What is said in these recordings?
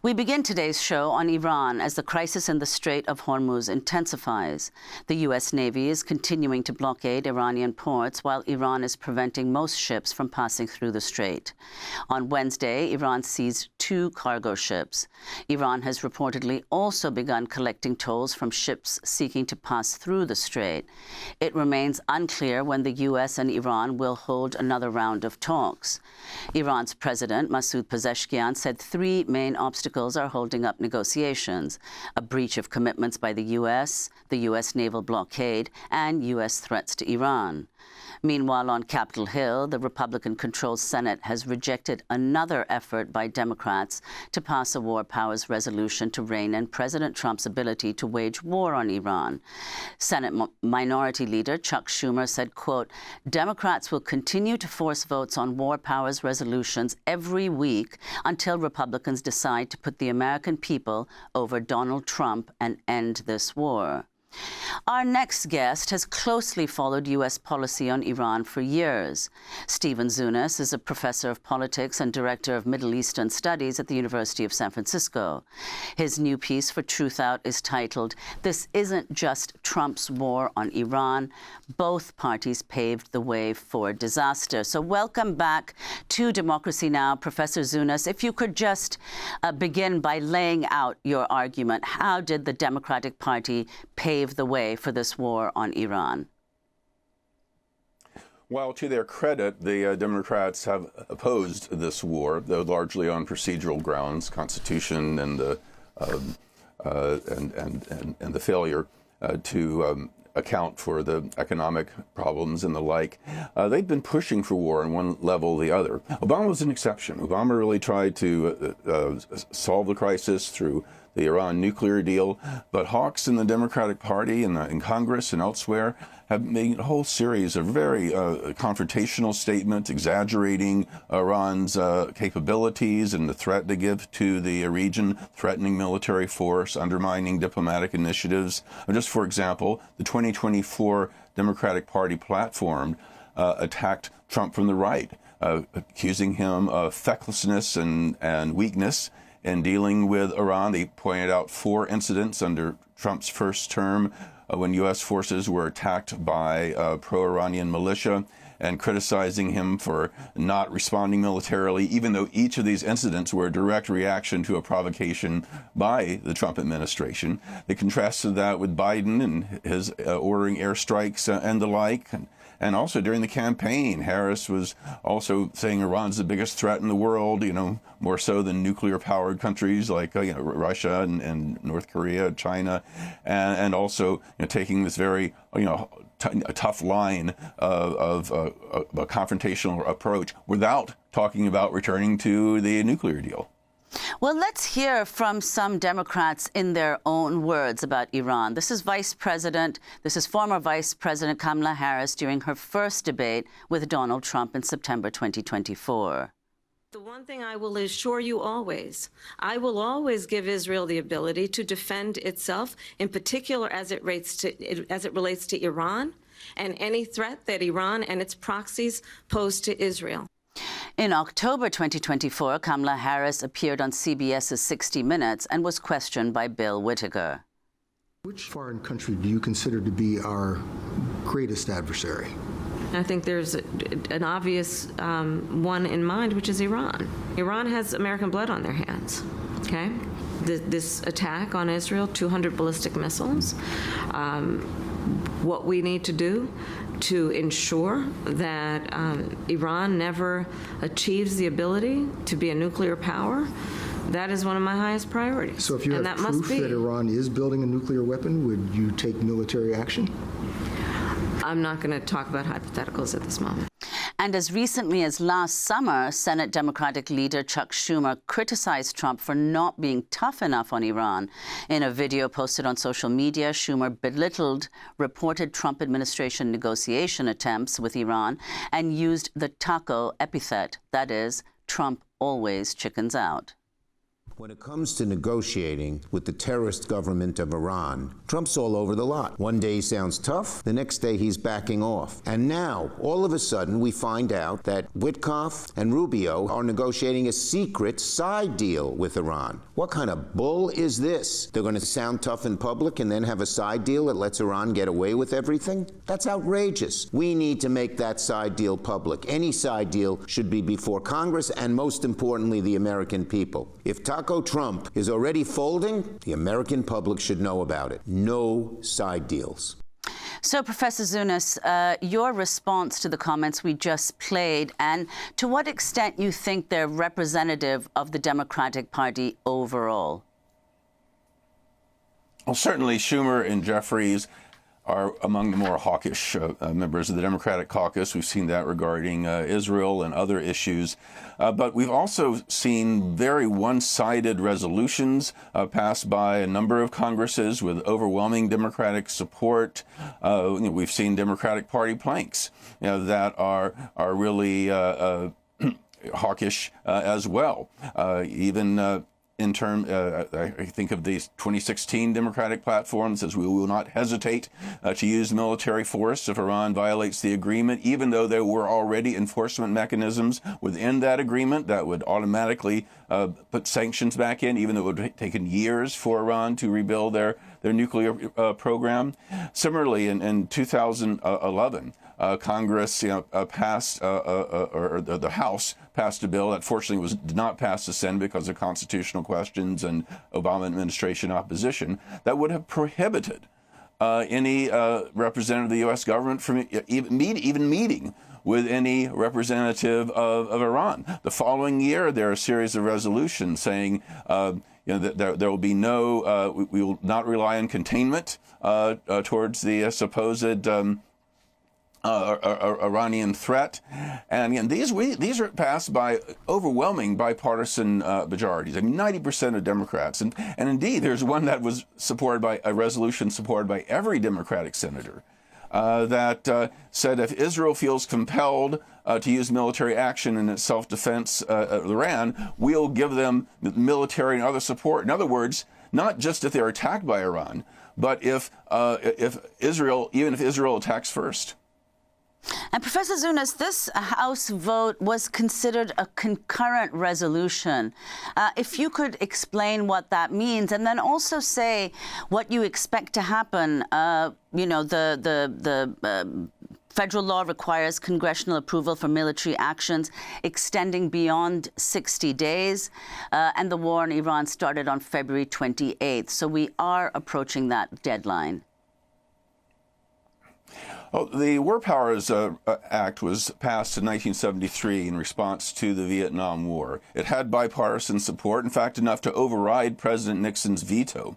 We begin today's show on Iran as the crisis in the Strait of Hormuz intensifies. The U.S. Navy is continuing to blockade Iranian ports while Iran is preventing most ships from passing through the strait. On Wednesday, Iran seized 2 cargo ships. Iran has reportedly also begun collecting tolls from ships seeking to pass through the strait. It remains unclear when the U.S. and Iran will hold another round of talks. Iran's President Masoud Pezeshkian said 3 main obstacles are holding up negotiations: a breach of commitments by the U.S., the U.S. naval blockade, and U.S. threats to Iran. Meanwhile, on Capitol Hill, the Republican-controlled Senate has rejected another effort by Democrats to pass a war powers resolution to rein in President Trump's ability to wage war on Iran. Senate Minority Leader Chuck Schumer said, quote, "Democrats will continue to force votes on war powers resolutions every week until Republicans decide to put the American people over Donald Trump and end this war." Our next guest has closely followed U.S. policy on Iran for years. Stephen Zunes is a professor of politics and director of Middle Eastern Studies at the University of San Francisco. His new piece for Truth Out is titled, "This Isn't Just Trump's War on Iran. Both parties paved the way for disaster." So welcome back to Democracy Now!, Professor Zunes. If you could just begin by laying out your argument. How did the Democratic Party pave the way for this war on Iran? Well, to their credit, the Democrats have opposed this war, though largely on procedural grounds, Constitution and the failure to account for the economic problems and the like. They've been pushing for war on one level or the other. Obama was an exception. Obama really tried to solve the crisis through the Iran nuclear deal, but hawks in the Democratic Party and in Congress and elsewhere have made a whole series of very confrontational statements, exaggerating Iran's capabilities and the threat they give to the region, threatening military force, undermining diplomatic initiatives. Just for example, the 2024 Democratic Party platform attacked Trump from the right, accusing him of fecklessness and weakness in dealing with Iran. They pointed out 4 incidents under Trump's first term when U.S. forces were attacked by pro-Iranian militia, and criticizing him for not responding militarily, even though each of these incidents were a direct reaction to a provocation by the Trump administration. They contrasted that with Biden and his ordering airstrikes and the like. And also during the campaign, Harris was also saying Iran's the biggest threat in the world, more so than nuclear-powered countries like Russia and North Korea, China, and also taking this very a tough line of a confrontational approach without talking about returning to the nuclear deal. Well, let's hear from some Democrats in their own words about Iran. This is former Vice President Kamala Harris during her first debate with Donald Trump in September 2024. The one thing I will assure you always, I will always give Israel the ability to defend itself, in particular as it relates to Iran and any threat that Iran and its proxies pose to Israel. In October 2024, Kamala Harris appeared on CBS's 60 Minutes and was questioned by Bill Whittaker. Which foreign country do you consider to be our greatest adversary? I think there's an obvious one in mind, which is Iran. Iran has American blood on their hands, okay? This attack on Israel, 200 ballistic missiles. What we need to do to ensure that Iran never achieves the ability to be a nuclear power, that is one of my highest priorities. So if you have proof that Iran is building a nuclear weapon, would you take military action? I'm not going to talk about hypotheticals at this moment. And as recently as last summer, Senate Democratic leader Chuck Schumer criticized Trump for not being tough enough on Iran. In a video posted on social media, Schumer belittled reported Trump administration negotiation attempts with Iran and used the taco epithet, that is, Trump always chickens out. When it comes to negotiating with the terrorist government of Iran, Trump's all over the lot. One day he sounds tough, the next day he's backing off. And now, all of a sudden, we find out that Witkoff and Rubio are negotiating a secret side deal with Iran. What kind of bull is this? They're going to sound tough in public and then have a side deal that lets Iran get away with everything? That's outrageous. We need to make that side deal public. Any side deal should be before Congress and, most importantly, the American people. If Taco Trump is already folding, the American public should know about it. No side deals. So, Professor Zunes, your response to the comments we just played, and to what extent you think they're representative of the Democratic Party overall? Well, certainly Schumer and Jeffries are among the more hawkish members of the Democratic caucus. We've seen that regarding Israel and other issues. But we've also seen very one-sided resolutions passed by a number of Congresses with overwhelming Democratic support. We've seen Democratic Party planks that are really hawkish as well. In term, I think of the 2016 Democratic platform says we will not hesitate to use military force if Iran violates the agreement, even though there were already enforcement mechanisms within that agreement that would automatically put sanctions back in, even though it would have taken years for Iran to rebuild their nuclear program. Similarly, in 2011, Congress passed, or the House passed a bill that fortunately did not pass the Senate because of constitutional questions and Obama administration opposition that would have prohibited any representative of the U.S. government from even meeting with any representative of Iran. The following year, there are a series of resolutions saying that there will be no, we will not rely on containment towards the supposed Iranian threat. And again, these are passed by overwhelming bipartisan majorities. I mean, 90% of Democrats. And indeed, there's one that was supported by a resolution supported by every Democratic senator that said if Israel feels compelled to use military action in its self-defense of Iran, we'll give them military and other support. In other words, not just if they're attacked by Iran, but if Israel, even if Israel attacks first. And Professor Zunes, this House vote was considered a concurrent resolution. If you could explain what that means, and then also say what you expect to happen. The federal law requires congressional approval for military actions extending beyond 60 days, and the war in Iran started on February 28th. So we are approaching that deadline. Well, the War Powers Act was passed in 1973 in response to the Vietnam War. It had bipartisan support, in fact, enough to override President Nixon's veto.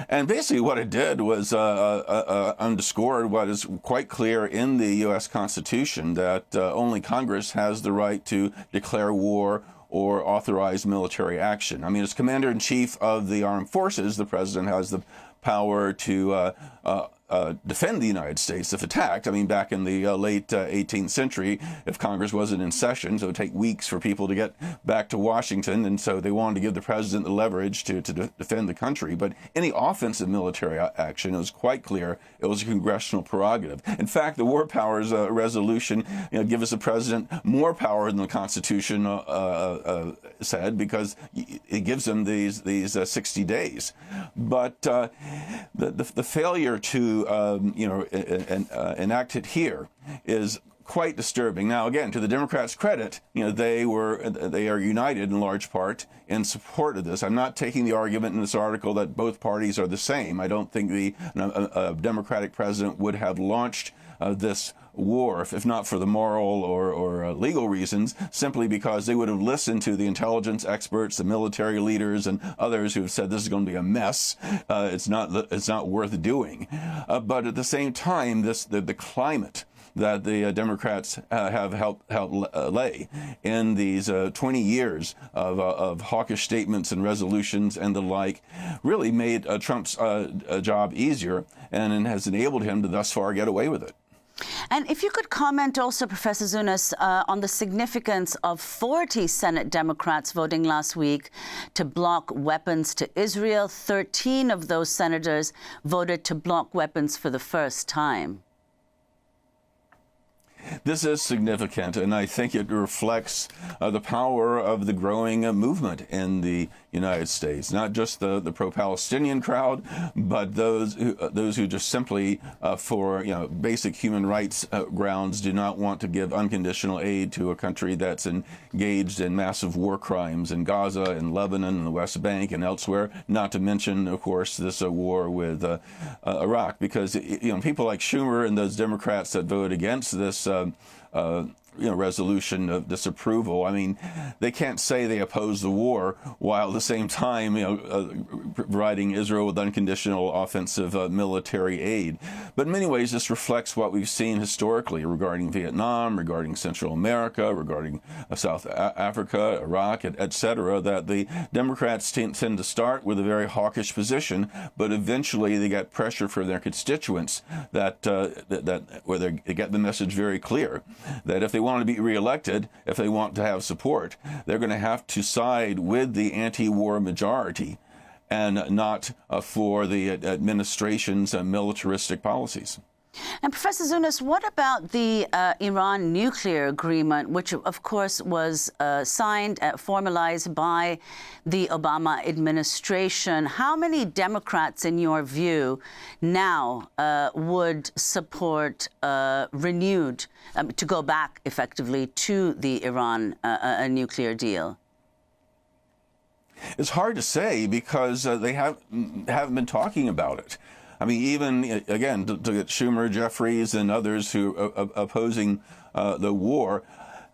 And basically what it did was underscored what is quite clear in the U.S. Constitution, that only Congress has the right to declare war or authorize military action. I mean, as Commander-in-Chief of the Armed Forces, the President has the power to defend the United States if attacked. I mean, back in the late 18th century, if Congress wasn't in session, so it would take weeks for people to get back to Washington, and so they wanted to give the president the leverage to defend the country. But any offensive military action, it was quite clear it was a congressional prerogative. In fact, the War Powers resolution gives the president more power than the Constitution said, because it gives them these 60 days. But the failure to enact it here is quite disturbing. Now, again, to the Democrats' credit, they are united in large part in support of this. I'm not taking the argument in this article that both parties are the same. I don't think the Democratic president would have launched this war, if not for the moral or legal reasons, simply because they would have listened to the intelligence experts, the military leaders, and others who have said this is going to be a mess. It's not worth doing. But at the same time, the climate that the Democrats have helped lay in these 20 years of hawkish statements and resolutions and the like really made Trump's job easier, and has enabled him to thus far get away with it. And if you could comment also, Professor Zunes, on the significance of 40 Senate Democrats voting last week to block weapons to Israel. 13 of those senators voted to block weapons for the first time. This is significant, and I think it reflects the power of the growing movement in the United States. Not just the pro-Palestinian crowd, but those who just simply, for basic human rights grounds, do not want to give unconditional aid to a country that's engaged in massive war crimes in Gaza, in Lebanon, in the West Bank, and elsewhere. Not to mention, of course, this war with Iraq, because people like Schumer and those Democrats that vote against this resolution of disapproval. I mean, they can't say they oppose the war while at the same time, providing Israel with unconditional offensive military aid. But in many ways, this reflects what we've seen historically regarding Vietnam, regarding Central America, regarding South Africa, Iraq, et.cetera., that the Democrats tend to start with a very hawkish position, but eventually they get pressure from their constituents where they get the message very clear that if they want to be reelected, if they want to have support, they're going to have to side with the anti-war majority and not for the administration's militaristic policies. And Professor Zunes, what about the Iran nuclear agreement, which of course was signed, formalized by the Obama administration? How many Democrats, in your view, now would support renewed, to go back effectively to the Iran nuclear deal? It's hard to say because they haven't been talking about it. I mean, even, again, to get Schumer, Jeffries, and others who are opposing the war,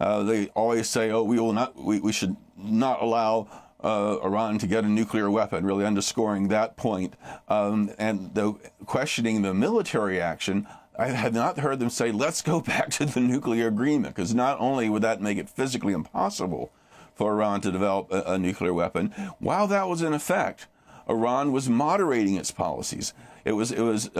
they always say, oh, we should not allow Iran to get a nuclear weapon, really underscoring that point. And questioning the military action, I have not heard them say, let's go back to the nuclear agreement, because not only would that make it physically impossible for Iran to develop a nuclear weapon, while that was in effect, Iran was moderating its policies. It was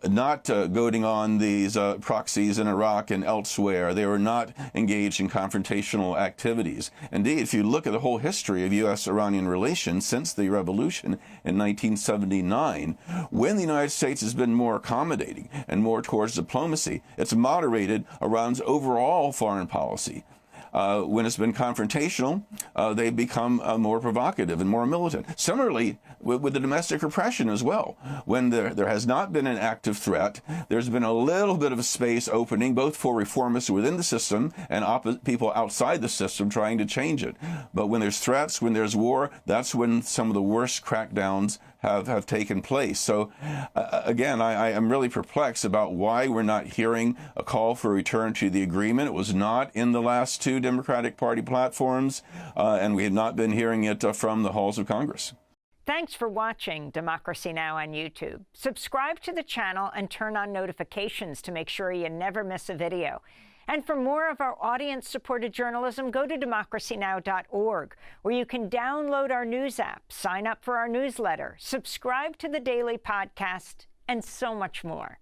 not goading on these proxies in Iraq and elsewhere. They were not engaged in confrontational activities. Indeed, if you look at the whole history of U.S.-Iranian relations since the revolution in 1979, when the United States has been more accommodating and more towards diplomacy, it's moderated Iran's overall foreign policy. When it's been confrontational, they become more provocative and more militant. Similarly, with the domestic repression as well. When there has not been an active threat, there's been a little bit of a space opening, both for reformists within the system and people outside the system trying to change it. But when there's threats, when there's war, that's when some of the worst crackdowns have taken place. So, again, I am really perplexed about why we're not hearing a call for a return to the agreement. It was not in the last two Democratic Party platforms, and we have not been hearing it from the halls of Congress. Thanks for watching Democracy Now! On YouTube. Subscribe to the channel and turn on notifications to make sure you never miss a video. And for more of our audience-supported journalism, go to democracynow.org, where you can download our news app, sign up for our newsletter, subscribe to the daily podcast, and so much more.